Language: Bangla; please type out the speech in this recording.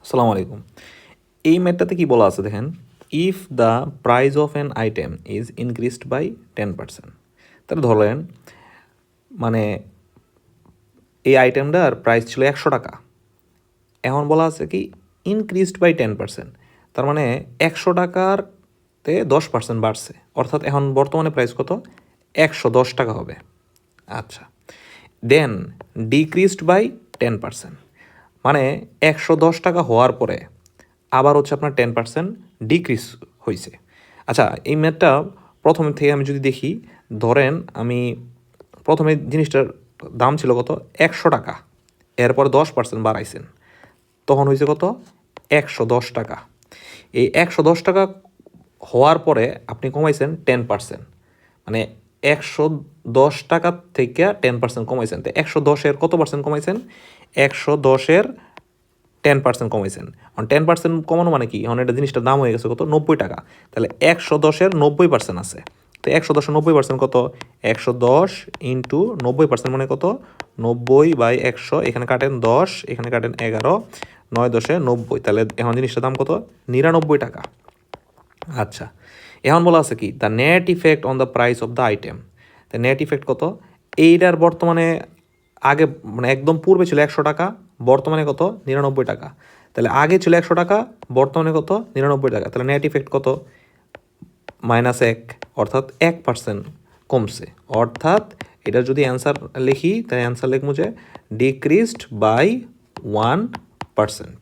আসসালামু আলাইকুম। এই ম্যাথটাতে কি বলা আছে দেখেন, if the price of an item is increased by 10%। তাহলে ধরেন মানে এই আইটেমটার প্রাইস ছিল 100 টাকা, এখন বলা আছে কি ইনক্রিজড বাই 10%, তার মানে 100 টাকারতে 10% বাড়ছে, অর্থাৎ এখন বর্তমানে প্রাইস কত, 110 টাকা হবে। আচ্ছা, দেন ডিক্রিজড বাই 10%, মানে 110 টাকা হওয়ার পরে আবার হচ্ছে আপনার 10% ডিক্রিজ হয়েছে। আচ্ছা, এই ম্যাথটা প্রথম থেকে আমি যদি দেখি, ধরেন আমি প্রথমে জিনিসটার দাম ছিল কত, 100 টাকা, এরপরে 10% বাড়াইছেন, তখন হয়েছে কত, 110 টাকা। এই 110 টাকা হওয়ার পরে আপনি কমাইছেন 10%, মানে 110 টাকা থেকে 10% কমাইছেন। তো 110-এর কত পার্সেন্ট কমাইছেন, 110-এর 10% কমাইছেন। এখন 10% কমানো মানে কি, এখন এটা জিনিসটার দাম হয়ে গেছে কত, 90 টাকা। তাহলে 110-এর 90% আছে, তো 110-এর 90% কত, 110 ইন্টু 90% মানে কত, 90/100, এখানে কাটেন 10, এখানে কাটেন 11, 9×10=90, তাহলে এখন জিনিসটার দাম কত, 99 টাকা। আচ্ছা, এখন বলা আছে কি the net effect on the price of the item. The net effect কত, এইটার বর্তমানে আগে মানে একদম পূর্বে ছিল 100 টাকা, বর্তমানে কত, 99 টাকা। তাহলে আগে ছিল 100 টাকা, বর্তমানে কত, 99 টাকা। তাহলে নেট ইফেক্ট কত, -1, অর্থাৎ 1% কমছে। অর্থাৎ এটা যদি অ্যান্সার লিখি, তাহলে অ্যান্সার লিখবো যে ডিক্রিজড বাই 1%।